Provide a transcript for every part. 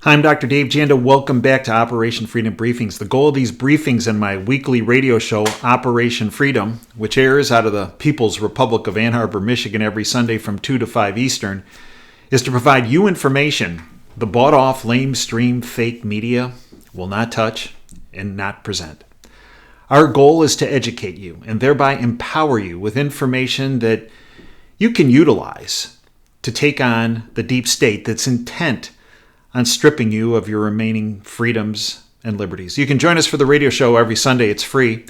Hi, I'm Dr. Dave Janda. Welcome back to Operation Freedom Briefings. The goal of these briefings and my weekly radio show, Operation Freedom, which airs out of the People's Republic of Ann Arbor, Michigan every Sunday from 2 to 5 Eastern, is to provide you information the bought-off, lamestream, fake media will not touch and not present. Our goal is to educate you and thereby empower you with information that you can utilize to take on the deep state that's intent on stripping you of your remaining freedoms and liberties. You can join us for the radio show every Sunday. It's free.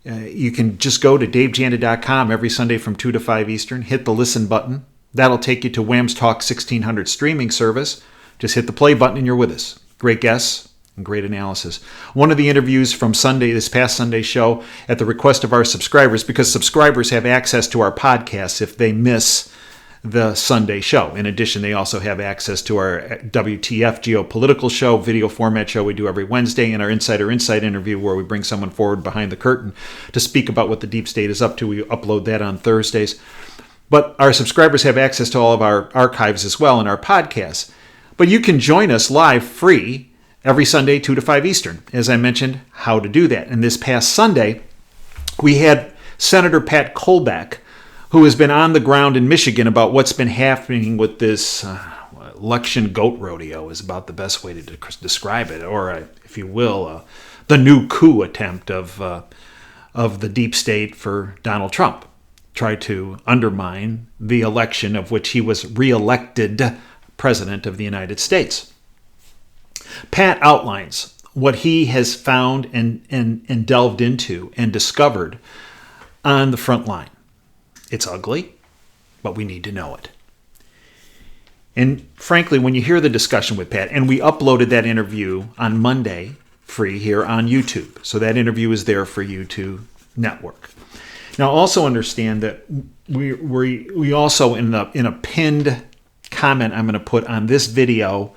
You can just go to davejanda.com every Sunday from 2 to 5 Eastern. Hit the listen button. That'll take you to Wham's Talk 1600 streaming service. Just hit the play button and you're with us. Great guests and great analysis. One of the interviews from this past Sunday's show, at the request of our subscribers, because subscribers have access to our podcasts if they miss the Sunday show. In addition, they also have access to our WTF geopolitical show, video format show we do every Wednesday, and our Insider Insight interview where we bring someone forward behind the curtain to speak about what the deep state is up to. We upload that on Thursdays. But our subscribers have access to all of our archives as well in our podcasts. But you can join us live free every Sunday, 2 to 5 Eastern. As I mentioned, how to do that. And this past Sunday, we had Senator Pat Colbeck, who has been on the ground in Michigan about what's been happening with this election goat rodeo is about the best way to describe it, or if you will, the new coup attempt of the deep state for Donald Trump. Try to undermine the election of which he was reelected President of the United States. Pat outlines what he has found and delved into and discovered on the front line. It's ugly, but we need to know it. And frankly, when you hear the discussion with Pat, and we uploaded that interview on Monday free here on YouTube, so that interview is there for you to network. Now, also understand that we also in a pinned comment I'm going to put on this video,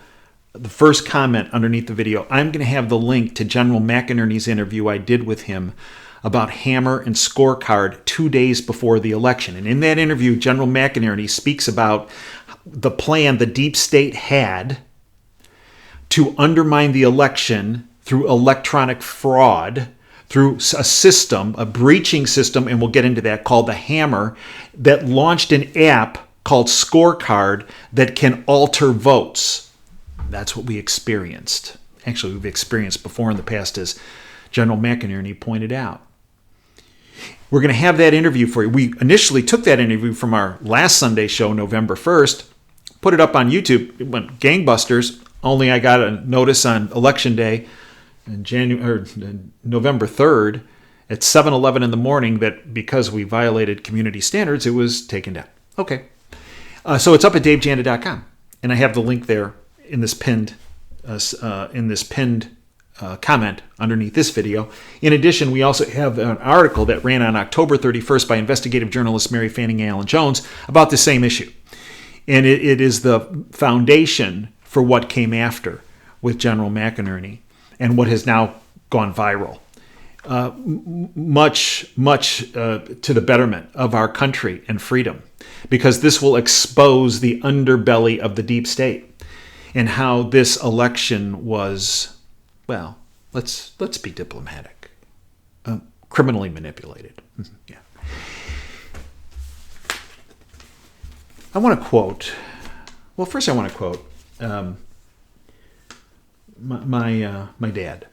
the first comment underneath the video, I'm going to have the link to General McInerney's interview I did with him about Hammer and Scorecard 2 days before the election. And in that interview, General McInerney speaks about the plan the deep state had to undermine the election through electronic fraud, through a system, a breaching system, and we'll get into that, called the Hammer, that launched an app called Scorecard that can alter votes. That's what we experienced. Actually, we've experienced before in the past, as General McInerney pointed out. We're going to have that interview for you. We initially took that interview from our last Sunday show, November 1st, put it up on YouTube. It went gangbusters, only I got a notice on Election Day, November 3rd, at 7:11 in the morning, that because we violated community standards, it was taken down. Okay. So it's up at davejanda.com, and I have the link there in this pinned comment underneath this video. In addition, we also have an article that ran on October 31st by investigative journalist Mary Fanning Allen Jones about the same issue. And it is the foundation for what came after with General McInerney and what has now gone viral. Much to the betterment of our country and freedom, because this will expose the underbelly of the deep state and how this election was, well, let's be diplomatic, criminally manipulated. Yeah. I want to quote. Well, first I want to quote my dad.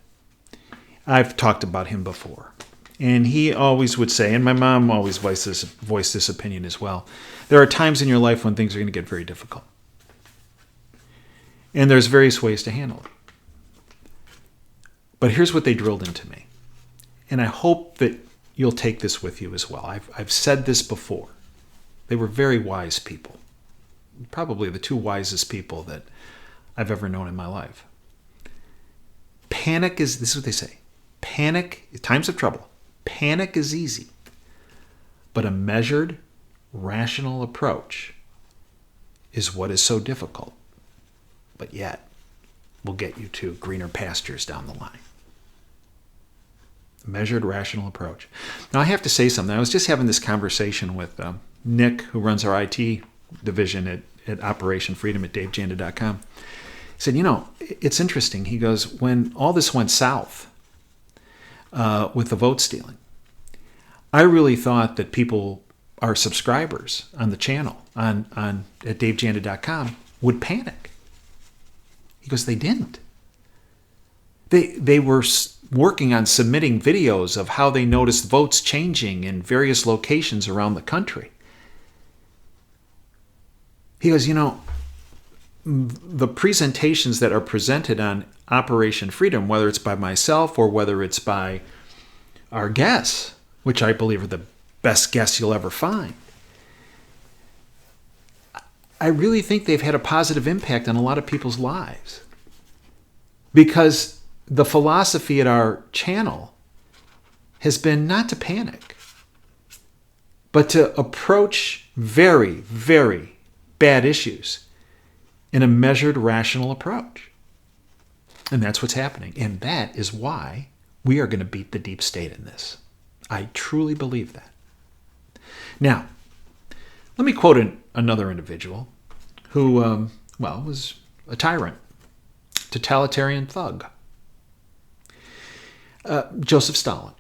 I've talked about him before, and he always would say, and my mom always voiced this opinion as well, there are times in your life when things are going to get very difficult, and there's various ways to handle it. But here's what they drilled into me, and I hope that you'll take this with you as well. I've said this before. They were very wise people, probably the two wisest people that I've ever known in my life. This is what they say, panic, in times of trouble, panic is easy, but a measured, rational approach is what is so difficult, but yet will get you to greener pastures down the line. Measured, rational approach. Now, I have to say something. I was just having this conversation with Nick, who runs our IT division at Operation Freedom at davejanda.com. He said, it's interesting. He goes, when all this went south with the vote stealing, I really thought that people, our subscribers on the channel on at davejanda.com would panic. He goes, they didn't. They were working on submitting videos of how they noticed votes changing in various locations around the country. He goes, the presentations that are presented on Operation Freedom, whether it's by myself or whether it's by our guests, which I believe are the best guests you'll ever find, I really think they've had a positive impact on a lot of people's lives. Because the philosophy at our channel has been not to panic, but to approach very, very bad issues in a measured, rational approach. And that's what's happening. And that is why we are going to beat the deep state in this. I truly believe that. Now, let me quote another individual who, was a tyrant, totalitarian thug. Joseph Stalin.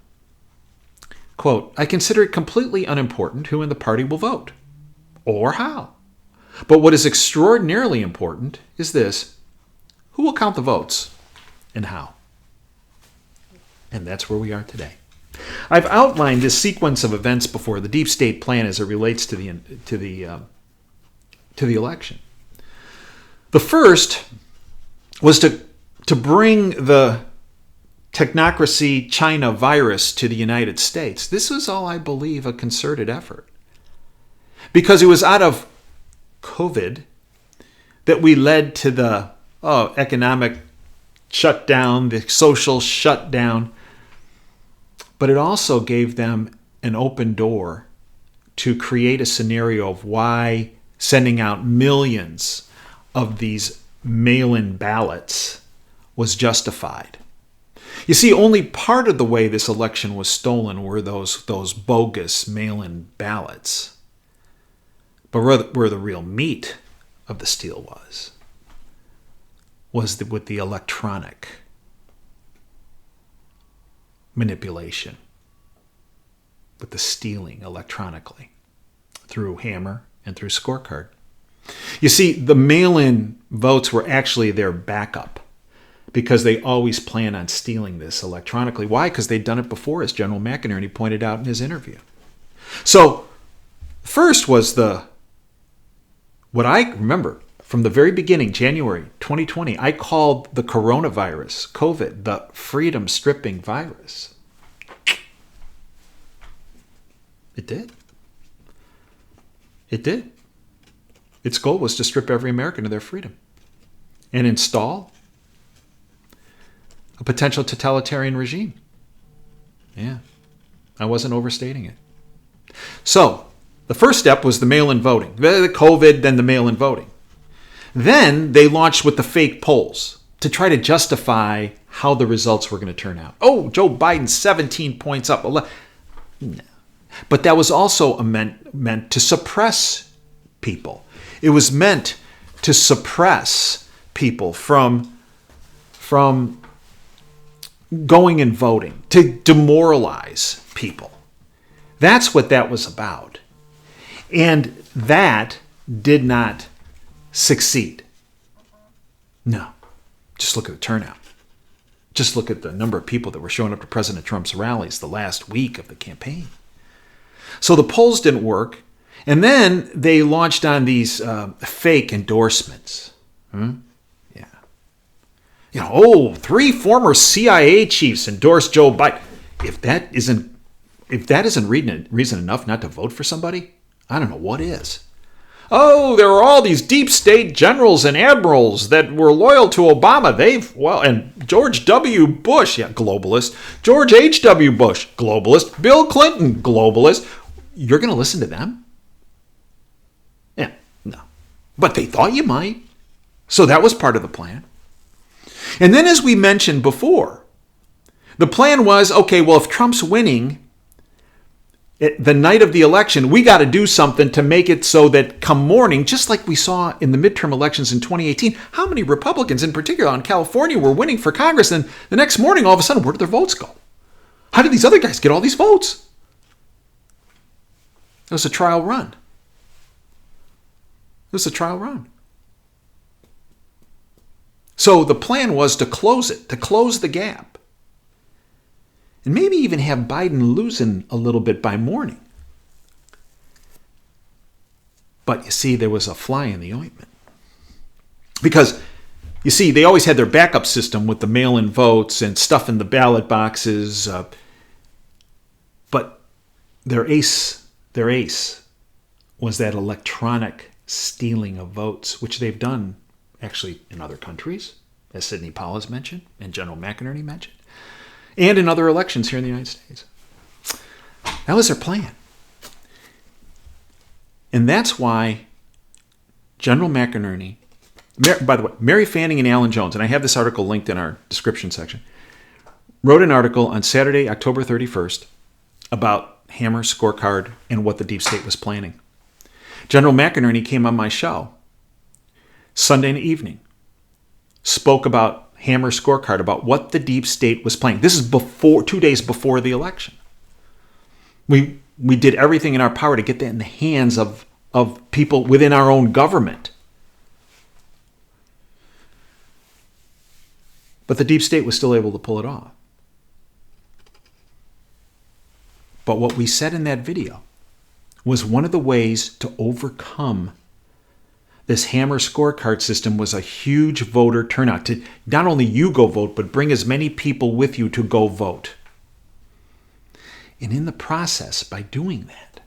Quote, I consider it completely unimportant who in the party will vote, or how. But what is extraordinarily important is this: who will count the votes and how? And that's where we are today. I've outlined this sequence of events before, the deep state plan as it relates to the election. The first was to bring the technocracy China virus to the United States. This was all, I believe, a concerted effort. Because it was out of COVID that we led to the economic shutdown, the social shutdown. But it also gave them an open door to create a scenario of why sending out millions of these mail-in ballots was justified. You see, only part of the way this election was stolen were those bogus mail-in ballots. But where the real meat of the steal was with the electronic manipulation, with the stealing electronically through hammer and through scorecard. You see, the mail-in votes were actually their backup, because they always plan on stealing this electronically. Why? Because they'd done it before, as General McInerney pointed out in his interview. So, first was what I remember from the very beginning, January 2020, I called the coronavirus, COVID, the freedom-stripping virus. It did. It did. Its goal was to strip every American of their freedom and install a potential totalitarian regime. Yeah, I wasn't overstating it. So, the first step was the mail-in voting. The COVID, then the mail-in voting. Then they launched with the fake polls to try to justify how the results were going to turn out. Oh, Joe Biden 17 points up. No. But that was also meant to suppress people. It was meant to suppress people from going and voting, to demoralize people. That's what that was about. And that did not succeed. No. Just look at the turnout. Just look at the number of people that were showing up to President Trump's rallies the last week of the campaign. So the polls didn't work. And then they launched on these fake endorsements. Yeah. 3 former CIA chiefs endorsed Joe Biden. If that isn't reason enough not to vote for somebody, I don't know what is. Oh, there were all these deep state generals and admirals that were loyal to Obama. And George W. Bush, globalist. George H.W. Bush, globalist. Bill Clinton, globalist. You're going to listen to them? Yeah, no. But they thought you might. So that was part of the plan. And then, as we mentioned before, the plan was, okay, well, if Trump's winning, The night of the election, we got to do something to make it so that come morning, just like we saw in the midterm elections in 2018, how many Republicans in particular in California were winning for Congress, and the next morning, all of a sudden, where did their votes go? How did these other guys get all these votes? It was a trial run. So the plan was to close it, to close the gap. And maybe even have Biden losing a little bit by morning. But you see, there was a fly in the ointment. Because, you see, they always had their backup system with the mail-in votes and stuff in the ballot boxes. But their ace was that electronic stealing of votes, which they've done actually in other countries, as Sidney Powell has mentioned and General McInerney mentioned, and in other elections here in the United States. That was their plan. And that's why General McInerney, by the way, Mary Fanning and Alan Jones, and I have this article linked in our description section, wrote an article on Saturday, October 31st, about Hammer, Scorecard, and what the deep state was planning. General McInerney came on my show Sunday evening, spoke about Hammer Scorecard, about what the deep state was planning. This is 2 days before the election. We did everything in our power to get that in the hands of people within our own government. But the deep state was still able to pull it off. But what we said in that video was one of the ways to overcome this Hammer Scorecard system was a huge voter turnout. To not only you go vote, but bring as many people with you to go vote. And in the process, by doing that,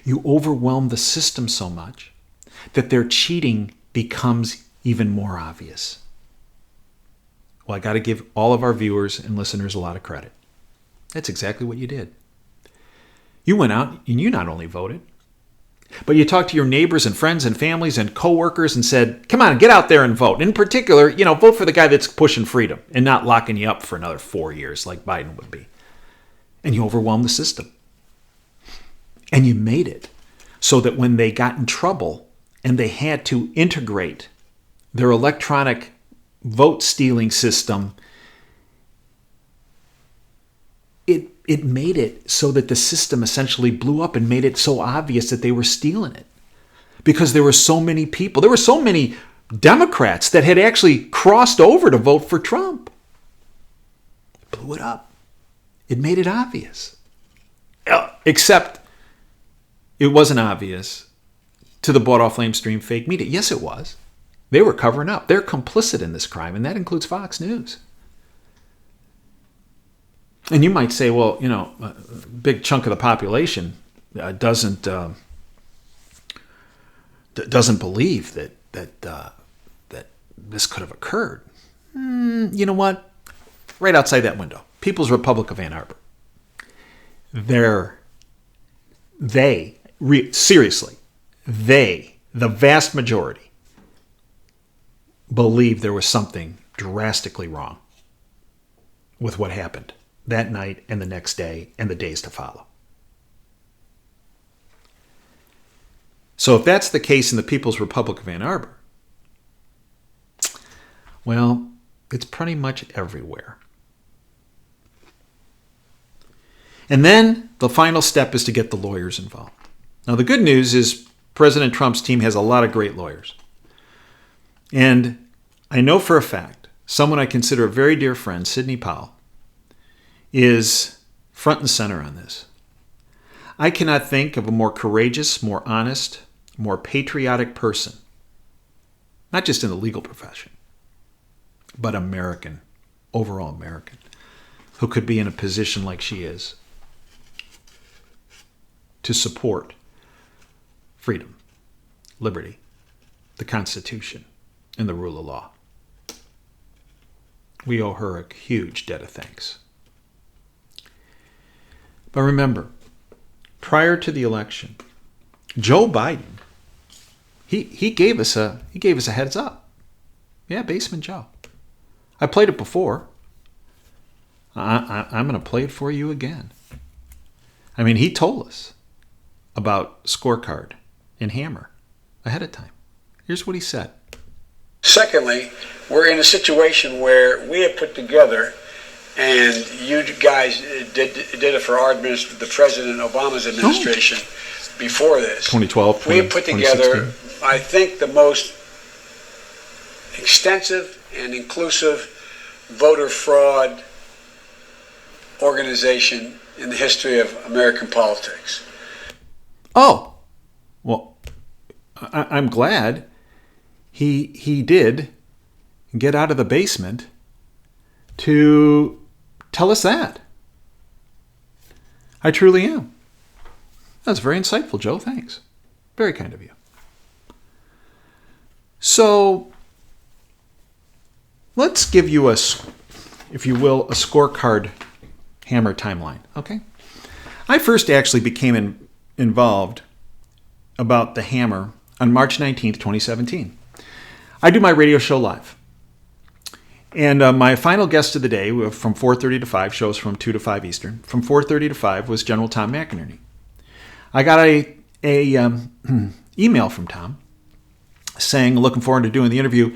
you overwhelm the system so much that their cheating becomes even more obvious. Well, I got to give all of our viewers and listeners a lot of credit. That's exactly what you did. You went out and you not only voted, but you talked to your neighbors and friends and families and coworkers and said, come on, get out there and vote. In particular, vote for the guy that's pushing freedom and not locking you up for another 4 years like Biden would be. And you overwhelmed the system. And you made it so that when they got in trouble and they had to integrate their electronic vote stealing system, it made it so that the system essentially blew up and made it so obvious that they were stealing it. Because there were so many people, there were so many Democrats that had actually crossed over to vote for Trump. It blew it up. It made it obvious. Except it wasn't obvious to the bought-off lamestream fake media. Yes, it was. They were covering up. They're complicit in this crime, and that includes Fox News. And you might say, well, a big chunk of the population doesn't believe that this could have occurred. You know what? Right outside that window, People's Republic of Ann Arbor. The vast majority, believe there was something drastically wrong with what happened that night and the next day and the days to follow. So if that's the case in the People's Republic of Ann Arbor, well, it's pretty much everywhere. And then the final step is to get the lawyers involved. Now, the good news is President Trump's team has a lot of great lawyers. And I know for a fact, someone I consider a very dear friend, Sidney Powell, is front and center on this. I cannot think of a more courageous, more honest, more patriotic person, not just in the legal profession, but American, overall American, who could be in a position like she is to support freedom, liberty, the Constitution, and the rule of law. We owe her a huge debt of thanks. But remember, prior to the election, Joe Biden, he gave us a heads up. Yeah, Basement Joe. I played it before. I'm going to play it for you again. I mean, he told us about scorecard and hammer ahead of time. Here's what he said. Secondly, we're in a situation where we have put together, and you guys did it for the President Obama's administration before this. 2012, we have put together, I think, the most extensive and inclusive voter fraud organization in the history of American politics. Oh, well, I'm glad he did get out of the basement to tell us that. I truly am. That's very insightful, Joe. Thanks. Very kind of you. So let's give you if you will, a scorecard hammer timeline. Okay. I first actually became involved about the hammer on March 19th, 2017. I do my radio show live. And my final guest of the day from 4:30 to 5, shows from 2 to 5 Eastern. From 4:30 to 5 was General Tom McInerney. I got a email from Tom saying, looking forward to doing the interview.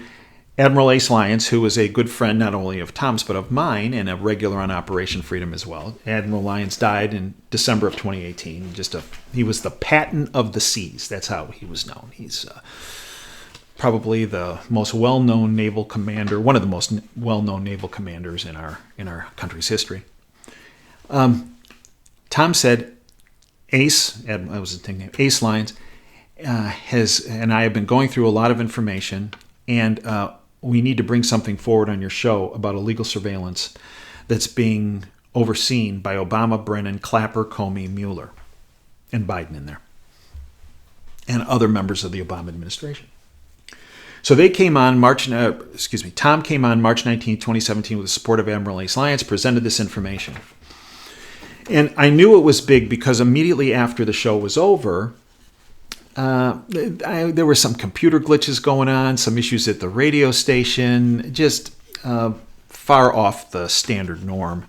Admiral Ace Lyons, who was a good friend not only of Tom's but of mine and a regular on Operation Freedom as well. Admiral Lyons died in December of 2018. He was the Patton of the Seas. That's how he was known. He's probably the most well-known naval commander, one of the most well-known naval commanders in our country's history. Tom said, Ace Lyons and I have been going through a lot of information, and we need to bring something forward on your show about illegal surveillance that's being overseen by Obama, Brennan, Clapper, Comey, Mueller, and Biden in there, and other members of the Obama administration. So they came on Tom came on March 19, 2017 with the support of Admiral Ace Lyons, presented this information. And I knew it was big because immediately after the show was over, there were some computer glitches going on, some issues at the radio station, just far off the standard norm.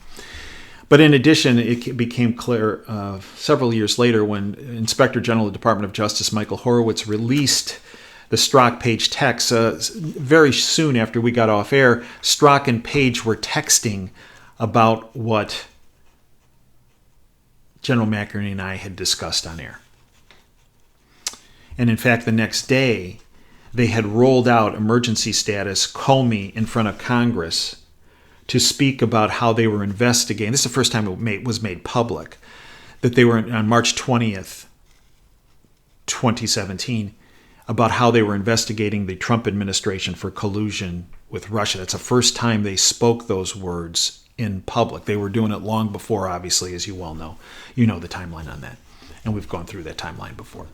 But in addition, it became clear several years later when Inspector General of the Department of Justice Michael Horowitz released the Strzok Page text. Very soon after we got off air, Strzok and Page were texting about what General McInerney and I had discussed on air. And in fact, the next day, they had rolled out emergency status Comey in front of Congress to speak about how they were investigating. This is the first time it was made public, that they were on March 20th, 2017, about how they were investigating the Trump administration for collusion with Russia. That's the first time they spoke those words in public. They were doing it long before, obviously, as you well know. You know the timeline on that. And we've gone through that timeline before.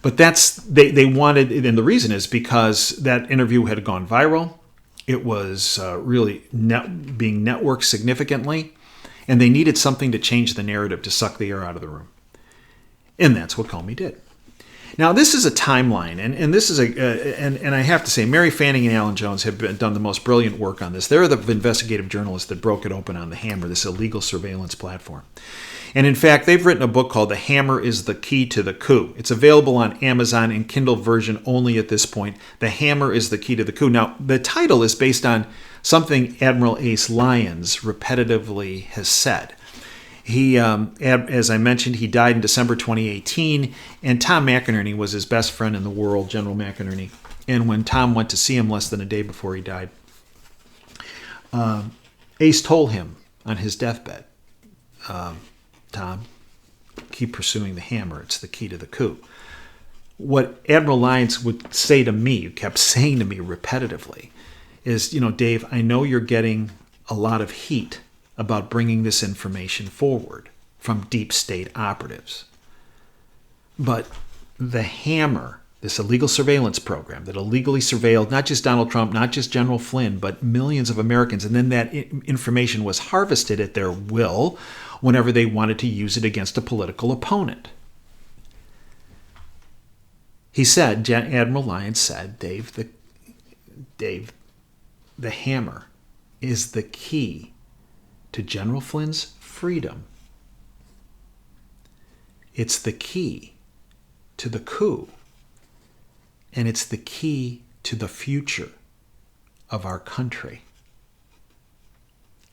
But they wanted, and the reason is because that interview had gone viral. It was really being networked significantly, and they needed something to change the narrative to suck the air out of the room. And that's what Comey did. Now, this is a timeline, and this is and I have to say, Mary Fanning and Alan Jones have done the most brilliant work on this. They're the investigative journalists that broke it open on the Hammer, this illegal surveillance platform. And in fact, they've written a book called The Hammer is the Key to the Coup. It's available on Amazon in Kindle version only at this point. The Hammer is the Key to the Coup. Now, the title is based on something Admiral Ace Lyons repetitively has said. He, as I mentioned, he died in December 2018, and Tom McInerney was his best friend in the world, General McInerney. And when Tom went to see him less than a day before he died, Ace told him on his deathbed, Tom, keep pursuing the hammer. It's the key to the coup. What Admiral Lyons would say to me, kept saying to me repetitively, is, Dave, I know you're getting a lot of heat about bringing this information forward from deep state operatives. But the hammer, this illegal surveillance program that illegally surveilled not just Donald Trump, not just General Flynn, but millions of Americans, and then that information was harvested at their will whenever they wanted to use it against a political opponent. He said, Admiral Lyons said, Dave, the hammer is the key to General Flynn's freedom. It's the key to the coup. And it's the key to the future of our country.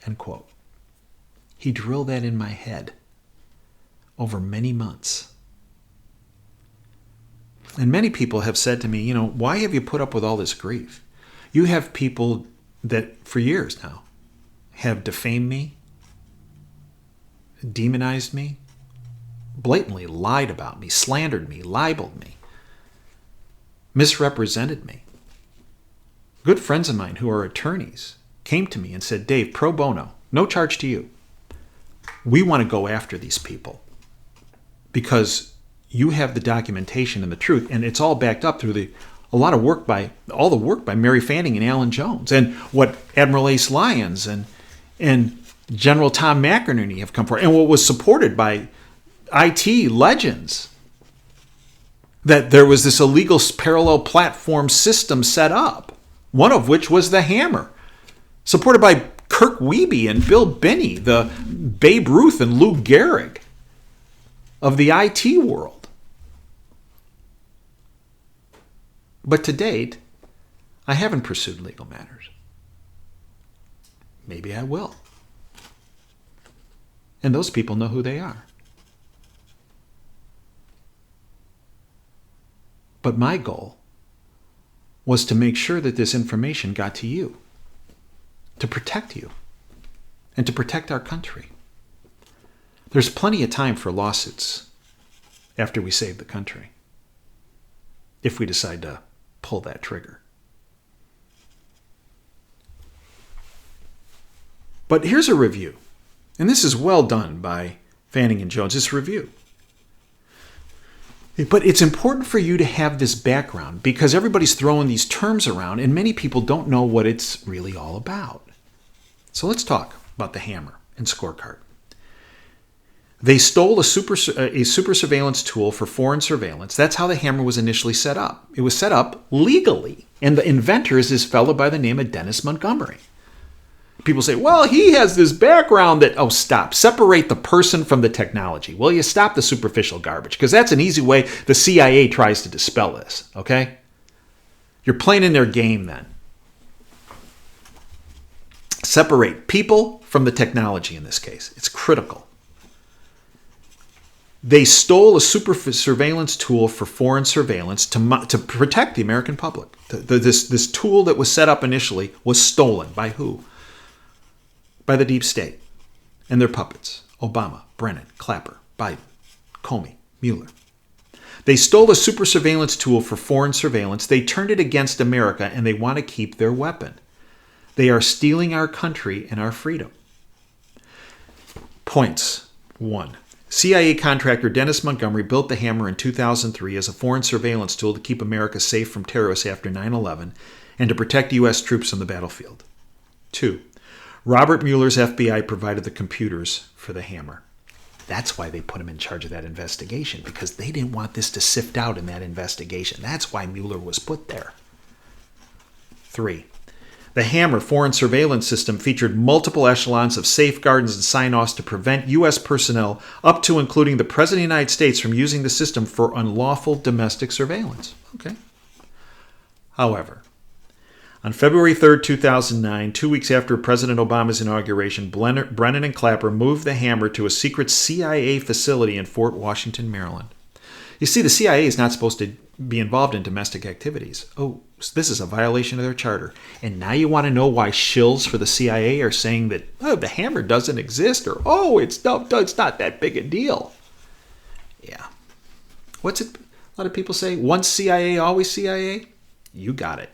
End quote. He drilled that in my head over many months. And many people have said to me, why have you put up with all this grief? You have people that for years now have defamed me, demonized me, blatantly lied about me, slandered me, libeled me, misrepresented me. Good friends of mine who are attorneys came to me and said, Dave, pro bono, no charge to you. We want to go after these people because you have the documentation and the truth, and it's all backed up through all the work by Mary Fanning and Alan Jones, and what Admiral Ace Lyons and General Tom McInerney have come forward, and what was supported by IT legends, that there was this illegal parallel platform system set up, one of which was the Hammer, supported by Kirk Wiebe and Bill Binney, the Babe Ruth and Lou Gehrig of the IT world. But to date, I haven't pursued legal matters. Maybe I will. And those people know who they are. But my goal was to make sure that this information got to you, to protect you, and to protect our country. There's plenty of time for lawsuits after we save the country, if we decide to pull that trigger. But here's a review, and this is well done by Fanning and Jones. It's a review. But it's important for you to have this background because everybody's throwing these terms around and many people don't know what it's really all about. So let's talk about the Hammer and scorecard. They stole a super surveillance tool for foreign surveillance. That's how the Hammer was initially set up. It was set up legally, and the inventor is this fellow by the name of Dennis Montgomery. People say, well, he has this background that, stop. Separate the person from the technology. Will you stop the superficial garbage? Because that's an easy way the CIA tries to dispel this, okay? You're playing in their game then. Separate people from the technology in this case. It's critical. They stole a super surveillance tool for foreign surveillance to protect the American public. This tool that was set up initially was stolen. By who? By the deep state and their puppets. Obama, Brennan, Clapper, Biden, Comey, Mueller. They stole a super surveillance tool for foreign surveillance. They turned it against America, and they want to keep their weapon. They are stealing our country and our freedom. Points. 1. CIA contractor Dennis Montgomery built the Hammer in 2003 as a foreign surveillance tool to keep America safe from terrorists after 9/11 and to protect U.S. troops on the battlefield. 2. Robert Mueller's FBI provided the computers for the Hammer. That's why they put him in charge of that investigation, because they didn't want this to sift out in that investigation. That's why Mueller was put there. 3. The Hammer foreign surveillance system featured multiple echelons of safeguards and sign-offs to prevent U.S. personnel, up to including the President of the United States, from using the system for unlawful domestic surveillance. Okay. However, on February 3rd, 2009, 2 weeks after President Obama's inauguration, Brennan and Clapper moved the Hammer to a secret CIA facility in Fort Washington, Maryland. You see, the CIA is not supposed to be involved in domestic activities. So this is a violation of their charter. And now you want to know why shills for the CIA are saying that the Hammer doesn't exist, or it's not that big a deal. Yeah. What's it? A lot of people say, once CIA, always CIA. You got it.